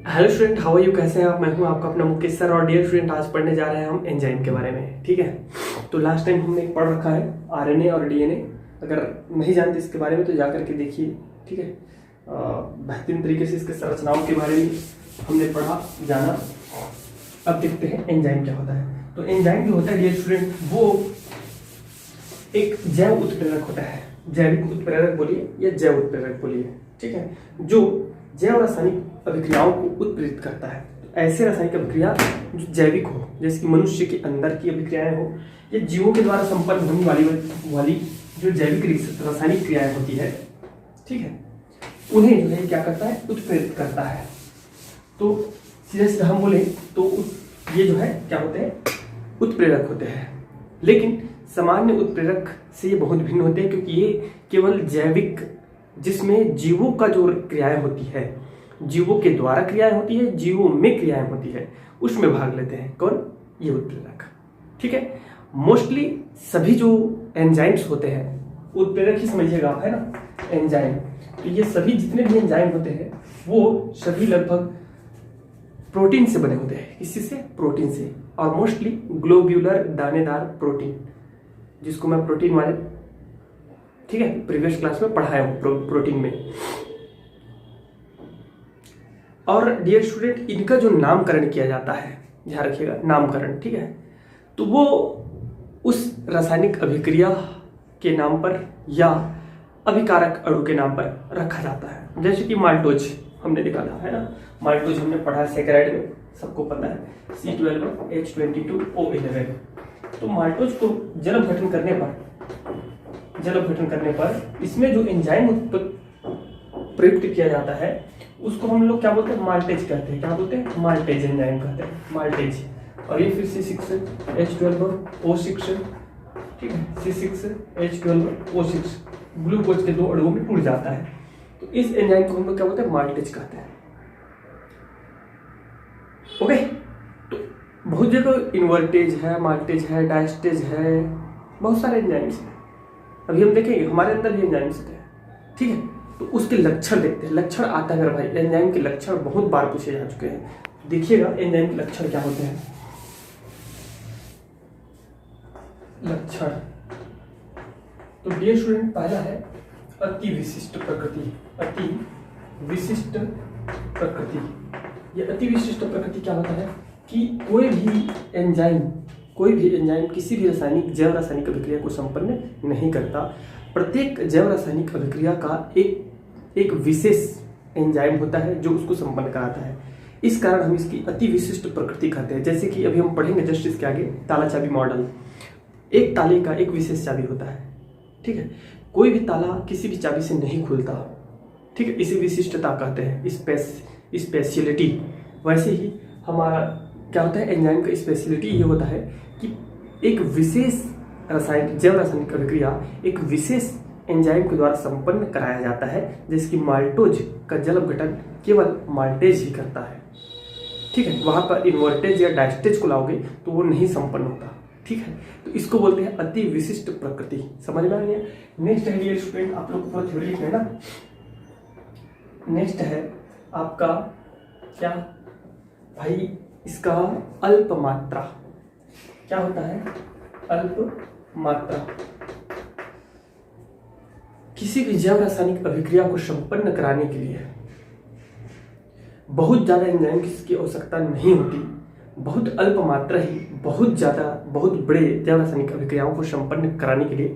Hello student, how are you? कैसे हैं आप? मैं हूं आपका अपना मुकेश सर। और डियर स्टूडेंट, आज पढ़ने जा रहे हैं हम एंजाइम के बारे में। ठीक है, तो लास्ट टाइम हमने पढ़ रखा है आरएनए और डीएनए। अगर नहीं जानते इसके बारे में तो जा करके देखिए। ठीक है, बेहतरीन तरीके से इसके संरचनाओं के बारे में हमने पढ़ा जाना। अब देखते हैं एंजाइम क्या होता है। तो एंजाइम जो होता है डियर स्टूडेंट, वो एक जैव उत्प्रेरक होता है। जैविक उत्प्रेरक बोलिए या जैव उत्प्रेरक बोलिए। ठीक है, जो जैव रासायनिक अभिक्रियाओं को उत्प्रेरित करता है। ऐसे रासायनिक अभिक्रिया जो जैविक हो, जैसे कि मनुष्य के अंदर की अभिक्रियाएं हो या जीवों के द्वारा संपन्न होने वाली जो जैविक रासायनिक क्रियाएं होती है, ठीक है, उन्हें जो है क्या करता है, उत्प्रेरित करता है। तो सीधे सीधे हम बोले तो ये जो है क्या होते हैं, उत्प्रेरक होते हैं। लेकिन सामान्य उत्प्रेरक से ये बहुत भिन्न होते हैं, क्योंकि ये केवल जैविक, जिसमें जीवों का जो क्रियाएं होती है, जीवों के द्वारा क्रियाएं होती है, जीवों में क्रियाएं होती है, उसमें भाग लेते हैं। कौन? ये उत्प्रेरक। ठीक है, मोस्टली सभी जो एंजाइम्स होते हैं उत्प्रेरक ही समझिएगा आप, है ना, एंजाइम। तो ये सभी जितने भी एंजाइम होते हैं वो सभी लगभग प्रोटीन से बने होते हैं। किसी से? प्रोटीन से। और मोस्टली ग्लोब्यूलर दानेदार प्रोटीन, जिसको मैं प्रोटीन वाले, ठीक है, प्रीवियस क्लास में पढ़ाया हूं प्रोटीन में। और डियर स्टूडेंट, इनका जो नामकरण किया जाता है, ध्यान रखिएगा, नामकरण, ठीक है, तो वो उस रासायनिक अभिक्रिया के नाम पर या अभिकारक अणु के नाम पर रखा जाता है। जैसे कि माल्टोज हमने निकाला है ना, माल्टोज हमने पढ़ा सेकेराइड में, सबको पता है, C12H22O11। तो माल्टोज को जल अपघटन करने पर इसमें जो एंजाइम प्रयुक्त किया जाता है उसको हम लोग क्या बोलते हैं, माल्टेज कहते हैं। क्या बोलते हैं? माल्टेज एंजाइम कहते हैं, माल्टेज। और ये फिर C6H12O6, ठीक है, C6H12O6 ग्लूकोज के दो अणुओं में टूट जाता है। तो इस एंजाइम को हम लोग क्या बोलते हैं, माल्टेज कहते हैं। ओके, तो बहुत जगह इन्वर्टेज है, माल्टेज है, डायस्टेज है, बहुत सारे एंजाइम्स हैं। अभी हम देखेंगे हमारे अंदर भी एंजाइम्स होते हैं। ठीक है, तो उसके लक्षण देखते हैं। लक्षण आता है मेरे भाई, एंजाइम के लक्षण बहुत बार पूछे जा चुके हैं। देखिएगा एंजाइम के लक्षण क्या होते हैं। लक्षण तो डियर स्टूडेंट, पहला है अति विशिष्ट प्रकृति। अति विशिष्ट प्रकृति, ये अति विशिष्ट प्रकृति क्या होता है कि कोई भी एंजाइम किसी भी जैव रासायनिक अभिक्रिया को संपन्न नहीं करता। प्रत्येक जैव रासायनिक अभिक्रिया का एक विशेष एंजाइम होता है जो उसको संपन्न कराता है। इस कारण हम इसकी अति विशिष्ट प्रकृति कहते हैं। जैसे कि अभी हम पढ़ेंगे जस्ट इसके आगे, ताला चाबी मॉडल। एक ताले का एक विशेष चाबी होता है, ठीक है, कोई भी ताला किसी भी चाबी से नहीं खुलता। ठीक है, इसे विशिष्टता कहते हैं, स्पेशलिटी। वैसे ही हमारा क्या होता है, एंजाइम का स्पेशलिटी ये होता है कि एक विशेष जैव रासायनिक अभिक्रिया एक विशेष एंजाइम के द्वारा संपन्न कराया जाता है। जैसे कि माल्टोज का जल अपघटन केवल माल्टेज ही करता है। ठीक है, वहां पर इन्वर्टेज या डायस्टेज को लाओगे तो वो नहीं संपन्न होता। ठीक है, तो इसको बोलते हैं अति विशिष्ट प्रकृति। समझ में आ गया? नेक्स्ट है डियर स्टूडेंट, आप लोग को पूरा थ्योरी लिखना है ना। नेक्स्ट है आपका क्या भाई, इसका अल्प मात्रा। क्या होता है? अल्प मात्रा। किसी भी जैव रासायनिक अभिक्रिया को संपन्न कराने के लिए बहुत ज्यादा एंजाइम की आवश्यकता नहीं होती। बहुत अल्प मात्रा ही बहुत बड़े जैव रासायनिक अभिक्रियाओं को संपन्न कराने के लिए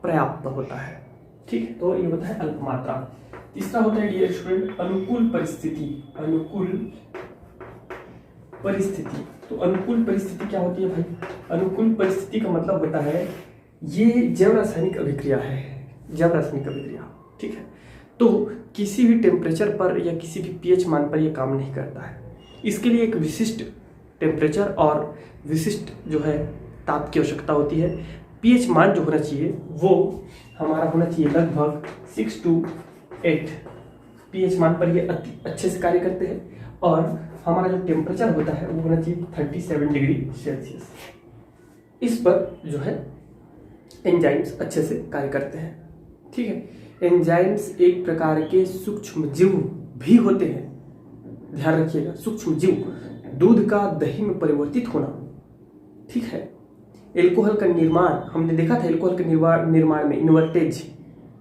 पर्याप्त होता है। ठीक है, तो ये होता है अल्प मात्रा। तीसरा होता है डियर स्टूडेंट अनुकूल परिस्थिति। अनुकूल परिस्थिति, तो अनुकूल परिस्थिति क्या होती है भाई? अनुकूल परिस्थिति का मतलब होता है ये जैव रासायनिक अभिक्रिया है, जैव रासायनिक अभिक्रिया। ठीक है, तो किसी भी टेम्परेचर पर या किसी भी पीएच मान पर यह काम नहीं करता है। इसके लिए एक विशिष्ट टेम्परेचर और विशिष्ट जो है ताप की आवश्यकता होती है। पीएच मान जो होना चाहिए वो हमारा होना चाहिए लगभग 6 to 8 पीएच मान पर ये अच्छे से कार्य करते हैं। और हमारा जो टेम्परेचर होता है वो होना चाहिए 37 डिग्री सेल्सियस। इस पर जो है एंजाइम्स अच्छे से कार्य करते हैं। ठीक है, एंजाइम्स एक प्रकार के सूक्ष्म जीव भी होते हैं ध्यान रखिएगा, सूक्ष्म जीव, दूध का दही में परिवर्तित होना, ठीक है। एल्कोहल का निर्माण, हमने देखा था एल्कोहल के निर्माण में इन्वर्टेज,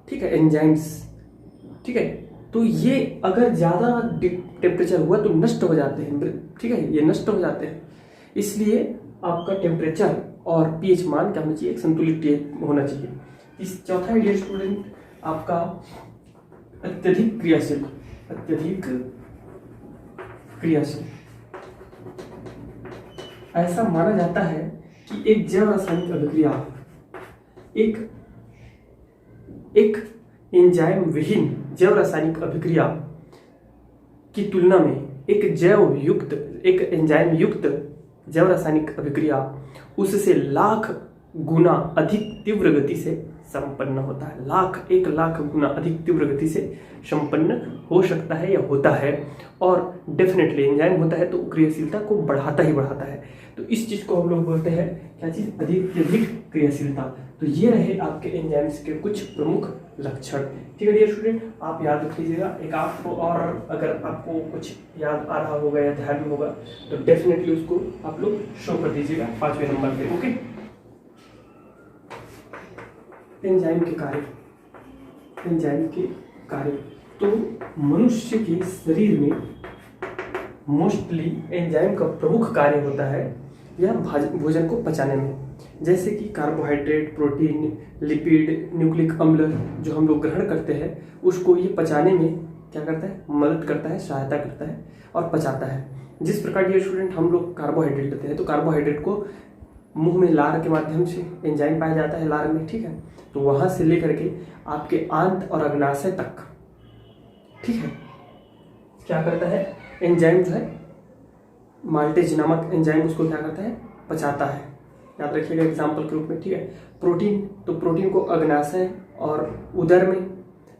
ठीक है, एंजाइम्स, ठीक है। तो ये अगर ज़्यादा टेम्परेचर हुआ तो नष्ट हो जाते हैं, ठीक है, ये नष्ट हो जाते हैं। इसलिए आपका टेम्परेचर और पीएच मान क्या होना चाहिए, एक संतुलित होना चाहिए। इस चौथा डियर स्टूडेंट आपका अत्यधिक क्रियाशील, अत्यधिक क्रियाशील। ऐसा माना जाता है कि एक जैव रासायनिक अभिक्रिया एक एंजाइम विहीन जैव रासायनिक अभिक्रिया की तुलना में एक एंजाइम युक्त जैव रासायनिक अभिक्रिया उससे लाख गुना अधिक तीव्र गति से संपन्न होता है। 1 लाख गुना अधिक तीव्र गति से संपन्न हो सकता है या होता है। और डेफिनेटली एंजाइम होता है तो क्रियाशीलता को बढ़ाता ही बढ़ाता है। तो इस चीज को हम लोग बोलते हैं क्या चीज, अधिक क्रियाशीलता। तो ये रहे आपके एंजाइम्स के कुछ प्रमुख लक्षण, ठीक है डियर स्टूडेंट, आप याद रख लीजिएगा। एक आपको और अगर आपको कुछ याद आ रहा होगा या ध्यान में होगा तो डेफिनेटली उसको आप लोग शो कर दीजिएगा 5वें नंबर पे, ओके। एंजाइम के कार्य, तो मनुष्य के शरीर में मोस्टली एंजाइम का प्रमुख कार्य होता है यह भोजन को पचाने में, जैसे कि कार्बोहाइड्रेट, प्रोटीन, लिपिड, न्यूक्लिक अम्ल जो हम लोग ग्रहण करते हैं उसको ये पचाने में क्या करता है, मदद करता है, सहायता करता है और पचाता है। जिस प्रकार ये स्टूडेंट हम लोग कार्बोहाइड्रेट लेते हैं तो कार्बोहाइड्रेट को मुंह में लार के माध्यम से एंजाइम पाया जाता है लार में, ठीक है। तो वहां से लेकर के आपके आंत और अग्नाशय तक, ठीक है, क्या करता है एंजाइम जो है, माल्टेज नामक एंजाइम उसको क्या करता है, पचाता है। याद रखिएगा एग्जाम्पल के रूप में, ठीक है। प्रोटीन, तो प्रोटीन को अग्नाशय और उदर में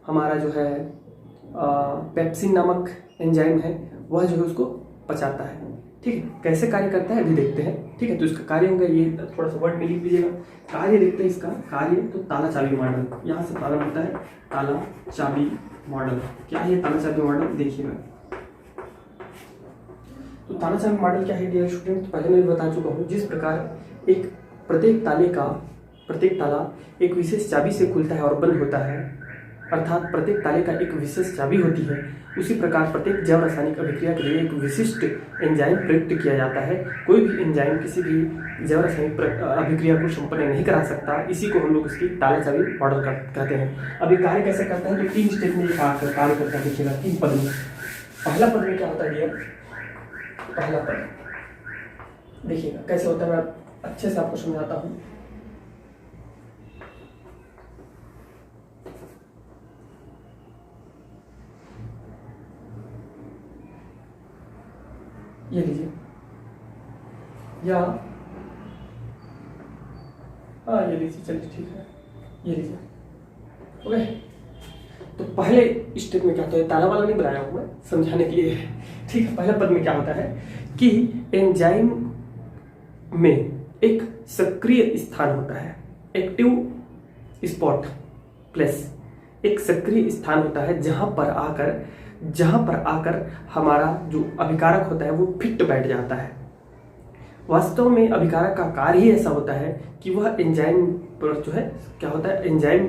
हमारा जो है पेप्सिन नामक एंजाइम है वह जो है उसको पचाता है, ठीक है। कैसे कार्य करता है अभी देखते हैं, ठीक है। तो इसका कार्य होगा, ये थोड़ा सा वर्ड में लिख लीजिएगा। कार्य देखते हैं इसका कार्य, तो ताला चाबी मॉडल, यहाँ से ताला होता है, ताला चाबी मॉडल। क्या है ताला चाबी मॉडल, देखिएगा। तो ताला चाबी मॉडल क्या है डियर स्टूडेंट, पहले मैं बता चुका हूँ। जिस प्रकार एक प्रत्येक ताला एक विशेष चाबी से खुलता है और बंद होता है, अर्थात प्रत्येक ताले का एक विशेष चाबी होती है, उसी प्रकार प्रत्येक जैव रासायनिक अभिक्रिया के लिए एक विशिष्ट एंजाइम प्रयुक्त किया जाता है। कोई भी एंजाइम किसी भी जैव रासायनिक अभिक्रिया को संपन्न नहीं करा सकता, इसी को हम लोग इसकी ताला चाबी मॉडल कहते हैं। अब ये कार्य कैसे करता है, तो 3 स्टेप में कार्य करता है, देखिएगा 3 पद में। पहला पद में क्या होता है डियर, पहला पद देखिएगा कैसे होता है, मैं अच्छे से आपको समझाता हूँ। ये लीजिए, या हाँ ये लीजिए, चलिए ठीक है, ये लीजिए, ओके। तो पहले स्टेप में क्या होता है, ताला वाला नहीं बनाया हूँ मैं, समझाने के लिए, ठीक है। पहले पद में क्या होता है कि एंजाइम में एक सक्रिय स्थान होता है, एक्टिव स्पॉट प्लेस, एक सक्रिय स्थान होता है जहां पर आकर हमारा जो अभिकारक होता है वो फिट बैठ जाता है। वास्तव में अभिकारक का कार्य ही ऐसा होता है कि वह एंजाइम पर जो है क्या होता है, एंजाइम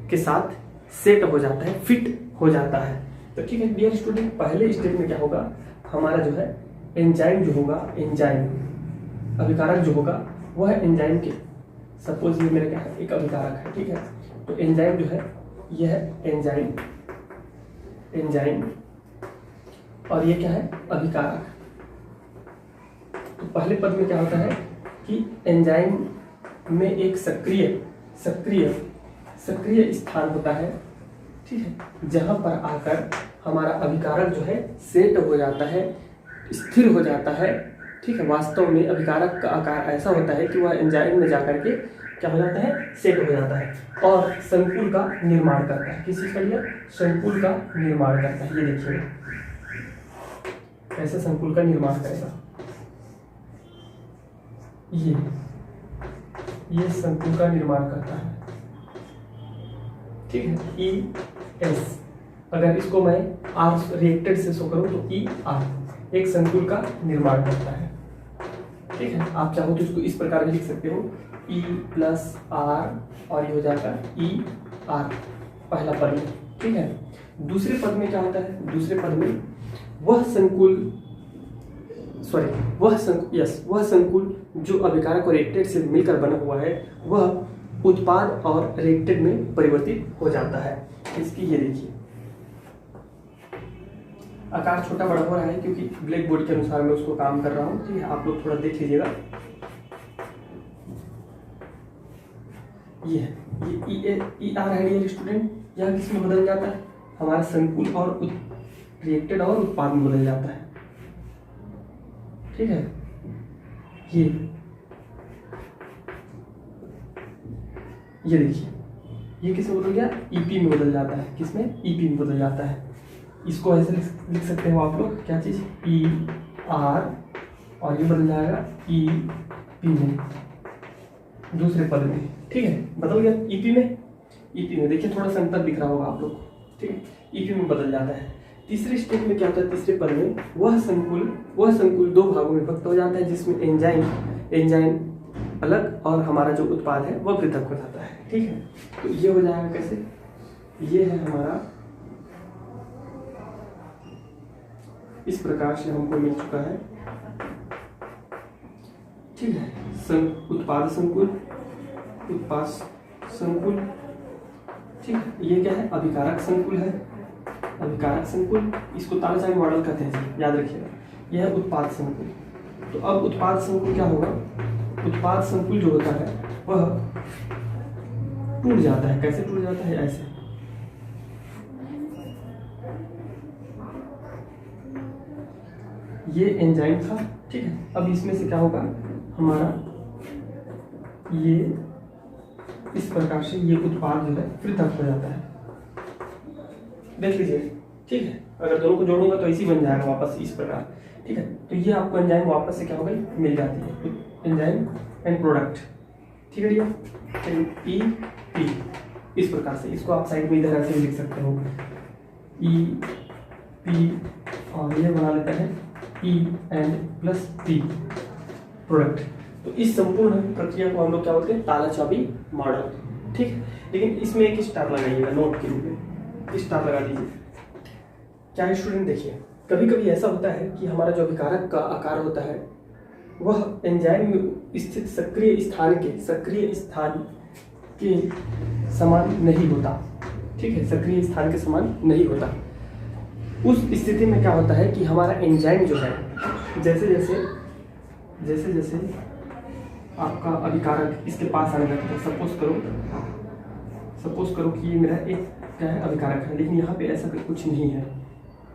के साथ सेट हो जाता है, फिट हो जाता है। तो ठीक है डियर स्टूडेंट, पहले स्टेप में क्या होगा, हमारा जो है एंजाइम जो होगा, एंजाइम अभिकारक जो होगा वह एंजाइम के, सपोज ये मेरा क्या है, एक अभिकारक है, ठीक है। तो एंजाइम जो है यह एंजाइम और ये क्या है, अभिकारक। तो पहले पद में क्या होता है कि एंजाइम में एक सक्रिय स्थान होता है, ठीक है, जहां पर आकर हमारा अभिकारक जो है सेट हो जाता है, स्थिर हो जाता है, ठीक है। वास्तव में अभिकारक का आकार ऐसा होता है कि वह एंजाइम में जाकर के क्या हो जाता है, सेट हो जाता है और संकुल का निर्माण करता है। किस चीज का लिया, संकुल का निर्माण करता है। ये देखिए कैसे संकुल का निर्माण करेगा, ये संकुल का निर्माण करता है, ठीक है। ES, अगर इसको मैं आर रिएक्टेड से शो करो तो ई आर एक संकुल का निर्माण करता है। ठीक है, आप चाहो तो इसको इस प्रकार भी लिख सकते हो, ई प्लस आर और ये हो जाता है ई आर पहला पद में। ठीक है, दूसरे पद में क्या होता है, दूसरे पद में वह संकुल वह संकुल जो अभिकारक और रिएक्टेड से मिलकर बना हुआ है वह उत्पाद और रिएक्टेड में परिवर्तित हो जाता है। इसकी ये देखिए आकार छोटा बड़ा हो रहा है क्योंकि ब्लैक बोर्ड के अनुसार मैं उसको काम कर रहा हूँ। ठीक है, आप लोग थोड़ा देख लीजिएगा। ये है ई आर है डियर स्टूडेंट, यह किस में बदल जाता है, हमारा संकुल और रिएक्टेड और उत्पाद में बदल जाता है। ठीक है, ये देखिए ये किस में बदल गया, ईपी में बदल जाता है। किसमें, ईपी में बदल जाता है। इसको ऐसे लिख सकते हो आप लोग, क्या चीज, ई आर और ये बदल जाएगा ई पी में दूसरे पद में। ठीक है, बदल गया ईपी में देखिए थोड़ा सा अंतर दिख रहा होगा आप लोग। ठीक है, ईपी में बदल जाता है। तीसरे स्टेप में क्या होता है, तीसरे पद में वह संकुल दो भागों में विभक्त हो जाता है जिसमें एंजाइम अलग और हमारा जो उत्पाद है वह पृथक हो जाता है। ठीक है, तो ये हो जाएगा कैसे, ये है हमारा, इस प्रकार से हमको मिल चुका है। ठीक है, उत्पाद संकुल। ठीक है, ये क्या है, अभिकारक संकुल है, अभिकारक संकुल, इसको तालाचार्य मॉडल कहते हैं, याद रखिएगा। यह है उत्पाद संकुल। तो अब उत्पाद संकुल क्या होगा, उत्पाद संकुल जो होता है वह टूट जाता है। कैसे टूट जाता है, ऐसे, ये एंजाइम था। ठीक है, अब इसमें से क्या होगा, हमारा ये इस प्रकार से ये उत्पाद जो है पृथक हो जाता है। देख लीजिए। ठीक है, अगर दोनों को जोड़ूंगा तो इसी बन जाएगा वापस इस प्रकार। ठीक है, तो ये आपको एंजाइम वापस से क्या हो गई, मिल जाती है, एंजाइम एंड प्रोडक्ट। ठीक है भैया, ई पी इस प्रकार से, इसको आप साइड में इधर ऐसे लिख सकते हो, ई पी और ये बना लेता है E and plus P product. तो इस संपूर्ण प्रक्रिया को हम लोग क्या बोलते हैं, ताला चाबी मॉडल। ठीक है, लेकिन इसमें एक स्टार लगाइएगा, नोट के रूप में स्टार लगा दीजिए। क्या है स्टूडेंट, देखिए कभी कभी ऐसा होता है कि हमारा जो अभिकारक का आकार होता है वह एंजाइम में स्थित सक्रिय स्थान के समान नहीं होता। ठीक है, सक्रिय स्थान के समान नहीं होता। उस स्थिति में क्या होता है कि हमारा एंजाइम जो है, जैसे जैसे आपका अभिकारक इसके पास आने लगता है, सपोज करो कि ये मेरा एक क्या है, अभिकारक है, लेकिन यहाँ पे ऐसा कुछ नहीं है।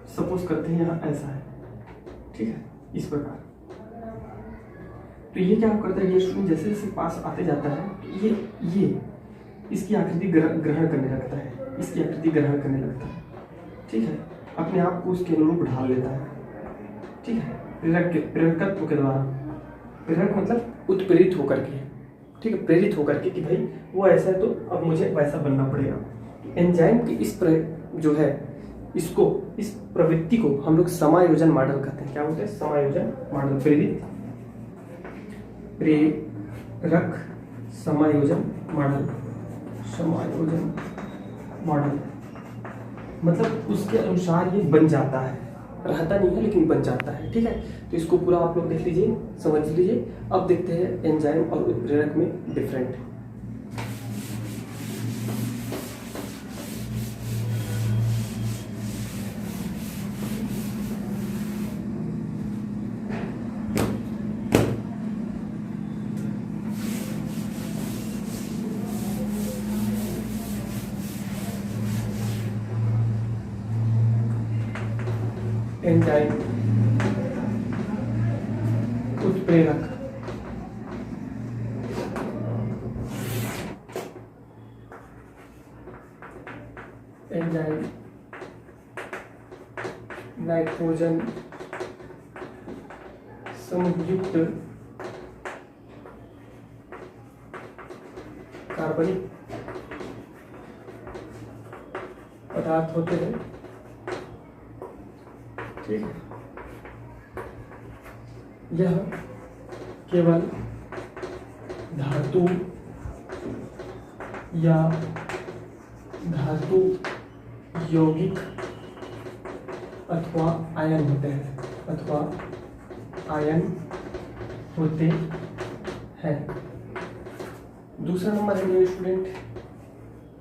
सपोज करते हैं यहाँ ऐसा है। ठीक है, इस प्रकार। तो ये क्या करता है, ये स्टूडेंट जैसे जैसे पास आते जाता है ये इसकी आकृति ग्रहण करने लगता है, इसकी आकृति ग्रहण करने लगता है। ठीक है, अपने आप को उसके अनुरूप ढाल लेता है। ठीक है, प्रेरकत्व के द्वारा, प्रेरक मतलब उत्प्रेरित होकर के। ठीक है, प्रेरित होकर के कि भाई वो ऐसा है तो अब मुझे वैसा बनना पड़ेगा। एंजाइम की जो है इस प्रवृत्ति को हम लोग समायोजन मॉडल कहते हैं। क्या बोलते हैं, समायोजन मॉडल। प्रेरक समायोजन मॉडल मतलब उसके अनुसार ये बन जाता है, रहता नहीं है लेकिन बन जाता है। ठीक है, तो इसको पूरा आप लोग देख लीजिए, समझ लीजिए। अब देखते हैं एंजाइम और उत्प्रेरक में डिफरेंट। एंजाइम, उत्प्रेरक, एंजाइम नाइट्रोजन समयुक्त कार्बनिक पदार्थ होते हैं ठीक है, यह केवल धातु या धातु यौगिक अथवा आयन होते हैं, अथवा आयन होते हैं। दूसरा नंबर है मेरे स्टूडेंट,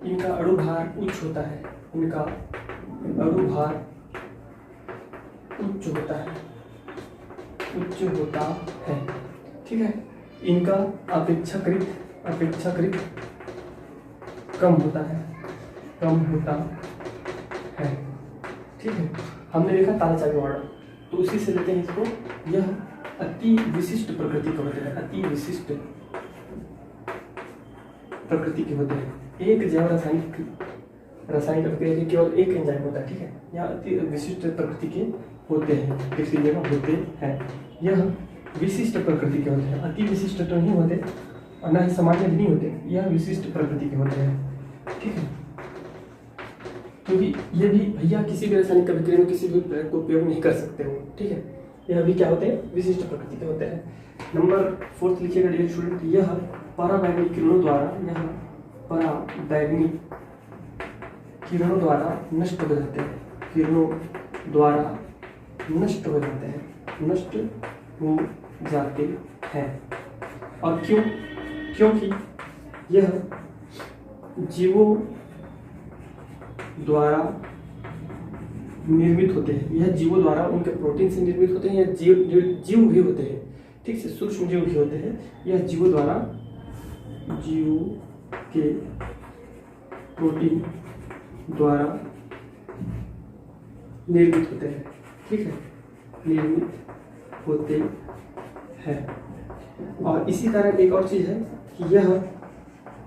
इनका अणुभार उच्च होता है, इनका अणुभार उच्च होता है, उच्च होता है। ठीक है, इनका अपेक्षाकृत कम होता है, कम होता है। ठीक है, हमने देखा ताला चाबी मॉडल, तो उसी से लेते हैं इसको। यह अति विशिष्ट प्रकृति के होते हैं, अति विशिष्ट प्रकृति के होते हैं। एक जैव रासायनिक अभिक्रिया के केवल एक एंजाइम होता है। ठीक है, यह अति विशिष्ट प्रकृति के होते हैं, किसी जगह होते हैं। यह विशिष्ट प्रकृति के होते हैं, अति विशिष्ट तो नहीं होते और न ही सामान्य भी नहीं होते, यह विशिष्ट प्रकृति के होते हैं। ठीक है, क्योंकि ये भी भैया किसी भी रासायनिक अभिक्रिया में किसी भी प्रयोग को उपयोग नहीं कर सकते हो। ठीक है, यह भी क्या होते हैं, विशिष्ट प्रकृति के होते हैं। नंबर 4 लिखिएगा डियर स्टूडेंट, यह पराबैंगनी किरणों द्वारा, यह पराबैंगनी किरणों द्वारा नष्ट हो जाते हैं, किरणों द्वारा नष्ट हो जाते हैं, नष्ट हो जाते हैं। और क्यों? क्योंकि यह जीवों द्वारा निर्मित होते हैं, यह जीवों द्वारा उनके प्रोटीन से निर्मित होते हैं, या जीव भी होते हैं। ठीक से, सूक्ष्म जीव भी होते हैं। यह जीवों द्वारा, जीव के प्रोटीन द्वारा निर्मित होते हैं। ठीक है, निर्मित होते हैं। और इसी कारण एक और चीज है कि यह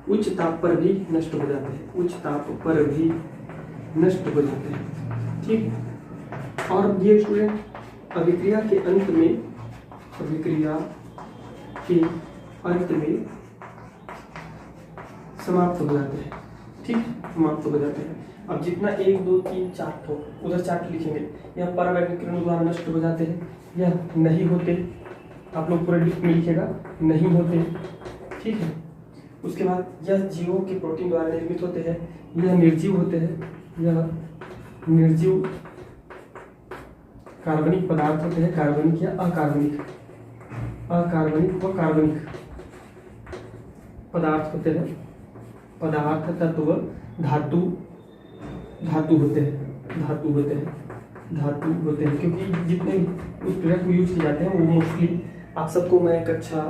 उच्च ताप पर भी नष्ट हो जाते हैं, उच्च ताप पर भी नष्ट हो जाते हैं। ठीक, और ये स्टूडेंट अभिक्रिया के अंत में, अभिक्रिया के अंत में समाप्त हो जाते हैं। ठीक, समाप्त हो जाते हैं। अब जितना 1 2 3 4 ठो उधर 4 ठो लिखेंगे, यह पराबैंगनी किरणों द्वारा नष्ट हो जाते हैं, यह नहीं होते। आप लोग पूरा लिख में लिखेगा, नहीं होते। ठीक है, उसके बाद यह जीवों के प्रोटीन द्वारा निर्मित होते हैं, यह निर्जीव होते हैं, यह निर्जीव कार्बनिक पदार्थ होते हैं, कार्बनिक या अकार्बनिक, अकार्बनिक व कार्बनिक पदार्थ होते हैं, पदार्थ तत्व धातु होते हैं, धातु होते हैं, धातु होते हैं। क्योंकि जितने उत्प्रेरक को यूज किए जाते हैं वो मोस्टली, आप सबको मैं कक्षा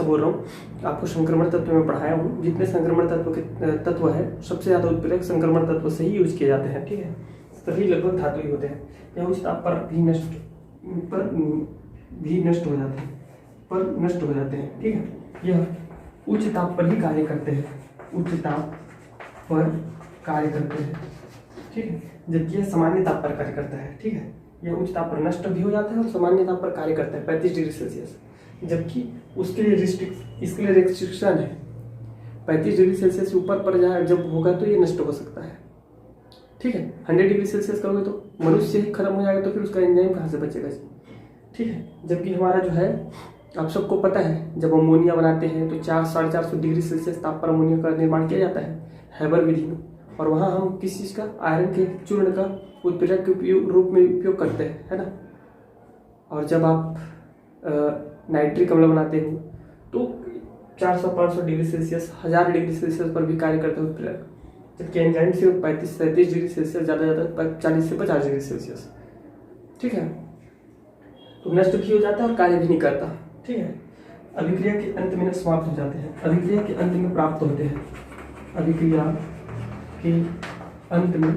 बोल रहा हूँ, आपको संक्रमण तत्व में पढ़ाया हूँ। जितने संक्रमण तत्व है, सबसे ज़्यादा उत्प्रेरक संक्रमण तत्व से ही यूज किए जाते हैं। ठीक है, सभी लगभग धातु ही होते हैं। यह उच्च ताप पर भी नष्ट हो जाते हैं, पर नष्ट हो जाते हैं। ठीक है, यह उच्च ताप पर ही कार्य करते हैं, उच्च ताप पर कार्य करते हैं। ठीक है, जबकि यह सामान्य ताप पर कार्य करता है। ठीक है, यह उच्च ताप पर नष्ट भी हो जाता है और सामान्य ताप पर कार्य करता है 35 डिग्री सेल्सियस। जबकि इसके लिए रिस्ट्रिक्शन है, 35 डिग्री सेल्सियस से ऊपर पर जाए जब होगा तो ये नष्ट हो सकता है। ठीक है, 100 डिग्री सेल्सियस करोगे तो मनुष्य ही खत्म हो जाएगा, तो फिर उसका एंजाइम कहाँ से बचेगा। ठीक है, जबकि हमारा जो है, आप सबको पता है, जब अमोनिया बनाते हैं तो 400-450 डिग्री सेल्सियस ताप पर अमोनिया का निर्माण किया जाता है हैबर विधि में। और वहाँ हम किस चीज़ का, आयरन के चूर्ण का उत्प्रेरक के रूप में उपयोग करते हैं, है ना। और जब आप नाइट्रिक अम्ल बनाते हो तो 400-500 डिग्री सेल्सियस, 1000 डिग्री सेल्सियस पर भी कार्य करते हैं उत्प्रेरक, जबकि एंजाइम से 35-37 डिग्री सेल्सियस, ज़्यादा 40 से 50 डिग्री सेल्सियस। ठीक है, तो नष्ट भी हो जाता है और कार्य भी नहीं करता। ठीक है, अभिक्रिया के अंत में समाप्त हो जाते हैं, अभिक्रिया के अंत में प्राप्त होते हैं, अभिक्रिया के अंत में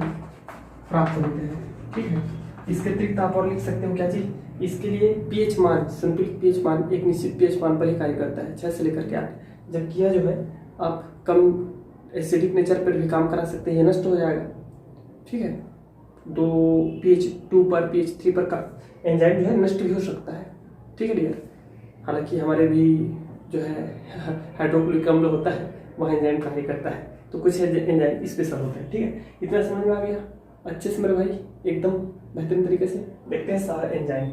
प्राप्त होते हैं। ठीक है, इसके अतिरिक्त आप और लिख सकते हो क्या चीज, इसके लिए पीएच मान, संतुलित पीएच मान एक निश्चित पीएच मान पर ही कार्य करता है, 6 से लेकर के 8। जबकि यह जो है आप कम एसिडिक नेचर पर भी काम करा सकते हैं, ये नष्ट हो जाएगा। ठीक है, 2 pH 2 पर pH 3 पर का एंजाइम जो है नष्ट भी हो सकता है। ठीक है डियर, हालांकि हमारे भी जो है हाइड्रोक्लोरिक अम्ल होता है, वह एंजाइम कार्य करता है, तो कुछ एंजाइम स्पेशल होते हैं। ठीक है, इतना समझ में आ गया अच्छे से मेरे भाई, एकदम बेहतरीन तरीके से। देखते हैं सह एंजाइम।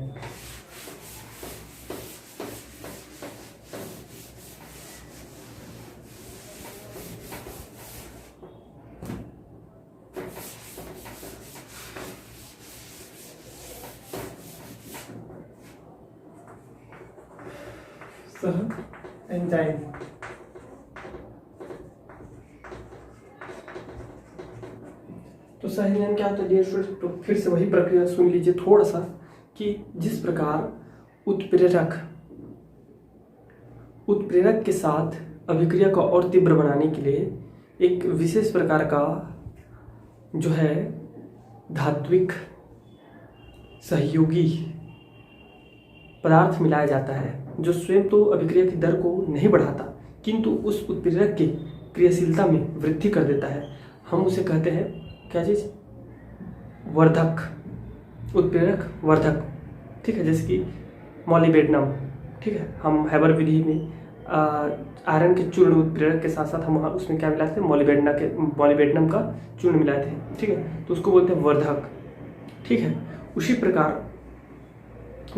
सह एंजाइम तो सह एंजाइम क्या होता है डियर स्टूडेंट? तो फिर से वही प्रक्रिया सुन लीजिए थोड़ा सा, कि जिस प्रकार उत्प्रेरक के साथ अभिक्रिया को और तीव्र बनाने के लिए एक विशेष प्रकार का जो है धात्विक सहयोगी पदार्थ मिलाया जाता है, जो स्वयं तो अभिक्रिया की दर को नहीं बढ़ाता किंतु उस उत्प्रेरक की क्रियाशीलता में वृद्धि कर देता है। हम उसे कहते हैं क्या चीज़? वर्धक, उत्प्रेरक वर्धक। ठीक है, जैसे कि मॉलिबेडनम। ठीक है, हम हैबर विधि में आयरन के चूर्ण उत्प्रेरक के साथ साथ हम वहाँ उसमें क्या मिलाते थे? मॉलिबेडनम का चूर्ण मिलाए थे। ठीक है, तो उसको बोलते हैं वर्धक। ठीक है, उसी प्रकार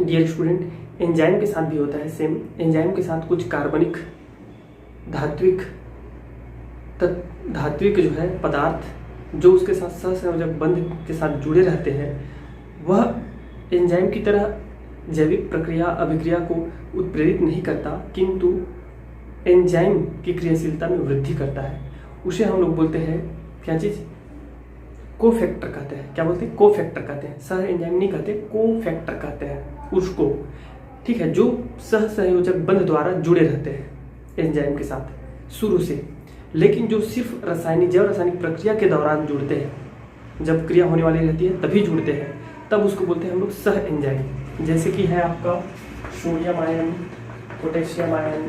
डियर स्टूडेंट एंजाइम के साथ भी होता है सेम। एंजाइम के साथ कुछ कार्बनिक धात्विक जो है पदार्थ जो उसके साथ सहसंयोजक बंध के साथ जुड़े रहते हैं, वह एंजाइम की तरह जैविक प्रक्रिया अभिक्रिया को उत्प्रेरित नहीं करता किंतु एंजाइम की क्रियाशीलता में वृद्धि करता है। उसे हम लोग बोलते हैं क्या चीज़? कोफैक्टर कहते हैं। क्या बोलते हैं? कोफैक्टर कहते हैं। सह एंजाइम नहीं कहते, कोफैक्टर कहते हैं उसको। ठीक है, जो सहसंयोजक बंध द्वारा जुड़े रहते हैं एंजाइम के साथ शुरू से, लेकिन जो सिर्फ जैव रासायनिक प्रक्रिया के दौरान जुड़ते हैं, जब क्रिया होने वाली रहती है तभी जुड़ते हैं, तब उसको बोलते हैं हम लोग सह एंजाइम। जैसे कि है आपका sodium ion, potassium ion,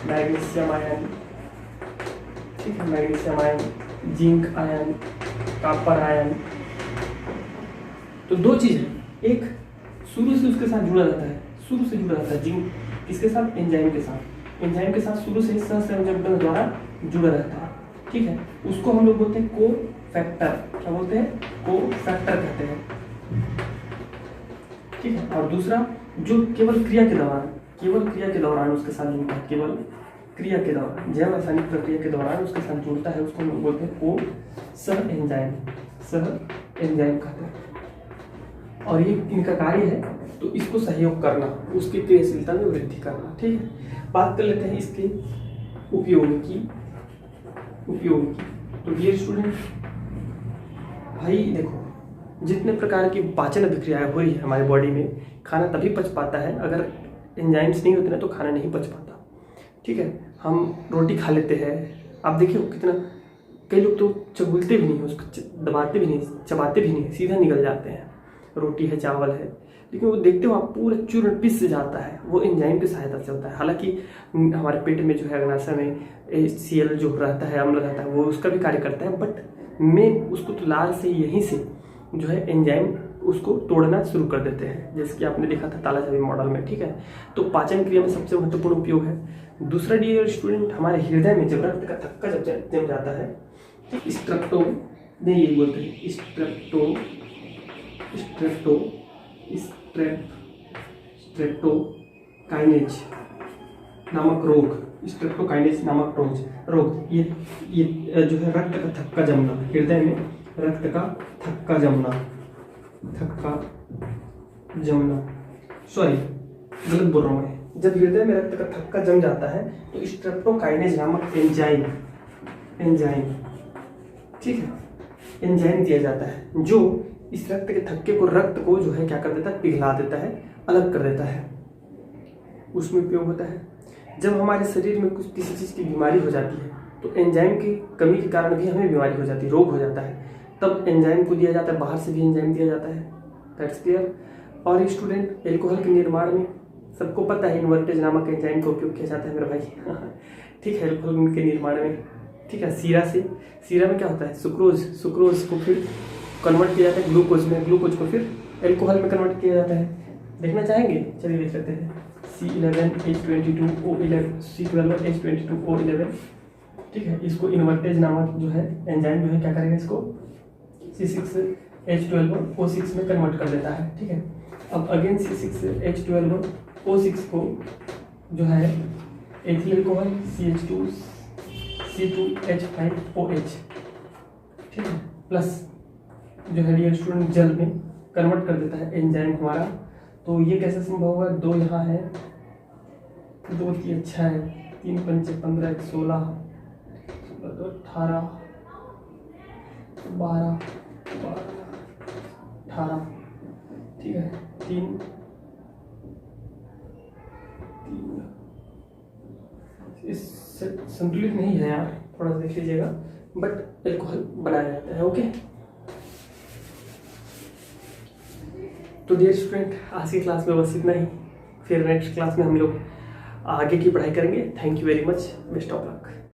magnesium ion. ठीक है, magnesium ion, zinc ion, copper ion. तो दो चीज़ है, एक शुरू से उसके साथ जुड़ा रहता है, शुरू से जुड़ा रहता है जिंक किसके साथ? एंजाइम के साथ। एंजाइम के साथ शुरू से सहसंयोजक बंध द्वारा जुड़ा रहता है। ठीक है, उसको हम लोग बोलते हैं कोफैक्टर। क्या बोलते हैं? कोफैक्टर कहते हैं। ठीक है, और दूसरा जो केवल क्रिया के दौरान उसके साथ जुड़ता है, केवल क्रिया के दौरान जैव रासायनिक प्रक्रिया के दौरान उसके साथ जुड़ता है, उसको हम लोग बोलते हैं को सह एंजाइम कहते हैं। और ये इनका कार्य है तो इसको सहयोग करना, उसकी क्रियाशीलता में वृद्धि करना। ठीक है, बात कर लेते हैं इसके उपयोग की। तो डियर स्टूडेंट भाई देखो, जितने प्रकार की पाचन अभिक्रियाएं हो रही है हमारी बॉडी में, खाना तभी पच पाता है, अगर एंजाइम्स नहीं होते ना तो खाना नहीं पच पाता। ठीक है, हम रोटी खा लेते हैं, आप देखिए कितना, कई लोग तो चबूलते भी नहीं, उसको दबाते भी नहीं, चबाते भी नहीं, सीधा निकल जाते हैं। रोटी है, चावल है, लेकिन वो देखते हो आप पूरा चूर्ण पिस जाता है, वो एंजाइम की सहायता से होता है। हालांकि हमारे पेट में जो है अग्नाशय में HCl जो रहता है, अम्ल रहता है, वो उसका भी कार्य करता है, बट मेन उसको तो लार से यहीं से जो है एंजाइम उसको तोड़ना शुरू कर देते हैं, जैसे कि आपने देखा था तालाचाबी मॉडल में। ठीक है, तो पाचन क्रिया में सबसे महत्वपूर्ण उपयोग है। दूसरा डियर स्टूडेंट, हमारे हृदय में जब रक्त का थक्का जब जम जाता है, स्ट्रेप्टो नहीं यही बोलते हैं, स्ट्रेप्टोकाइनेज नामक रोग, स्ट्रेप्टोकाइनेज नामक रोग, ये जो है रक्त का थक्का जमना, हृदय में रक्त का थक्का जमना, सॉरी गलत बोल रहा हूँ मैं, जब हृदय में रक्त का थक्का जम जाता है तो स्ट्रेप्टोकाइनेज नामक एंजाइम ठीक है, एंजाइम दिया जाता है जो इस रक्त के थक्के को, रक्त को जो है क्या कर देता है, पिघला देता है, अलग कर देता है, उसमें उपयोग होता है। जब हमारे शरीर में कुछ किसी चीज़ की बीमारी हो जाती है तो एंजाइम की कमी के कारण भी हमें बीमारी हो जाती है, रोग हो जाता है, तब एंजाइम को दिया जाता है, बाहर से भी एंजाइम दिया जाता है। That's clear. और स्टूडेंट, एल्कोहल के निर्माण में सबको पता है इन्वर्टेज नामक एंजाइम का उपयोग किया जाता है मेरे भाई ठीक है, एल्कोहल के निर्माण में। ठीक है, सीरा में क्या होता है, सुक्रोज को फिर कन्वर्ट किया जाता है ग्लूकोज में, ग्लूकोज को फिर एल्कोहल में कन्वर्ट किया जाता है। देखना चाहेंगे? चलिए देख लेते हैं। C11H22O11 ठीक है, इसको इन्वर्टेज नामक जो है एंजाइम जो है क्या करेगा, इसको C6 H12 को O6 में कन्वर्ट कर देता है, ठीक है। अब अगेन C6 से H12 O6 को जो है एथिल को CH2 C2H5OH, ठीक है, प्लस जो है डियर स्टूडेंट जल में कन्वर्ट कर देता है एंजाइम हमारा। तो ये कैसे संभव होगा? 2 यहाँ है, 2 3 6 है, 3 5 15 16 18 12 18, ठीक है। 3 इस संतुलित नहीं है यार, थोड़ा सा देख लीजिएगा, बट एल्कोहल बनाया जाता है। ओके, तो डियर स्टूडेंट आज की क्लास में बस इतना ही। फिर नेक्स्ट क्लास में हम लोग आगे की पढ़ाई करेंगे। Thank you very much, best of luck.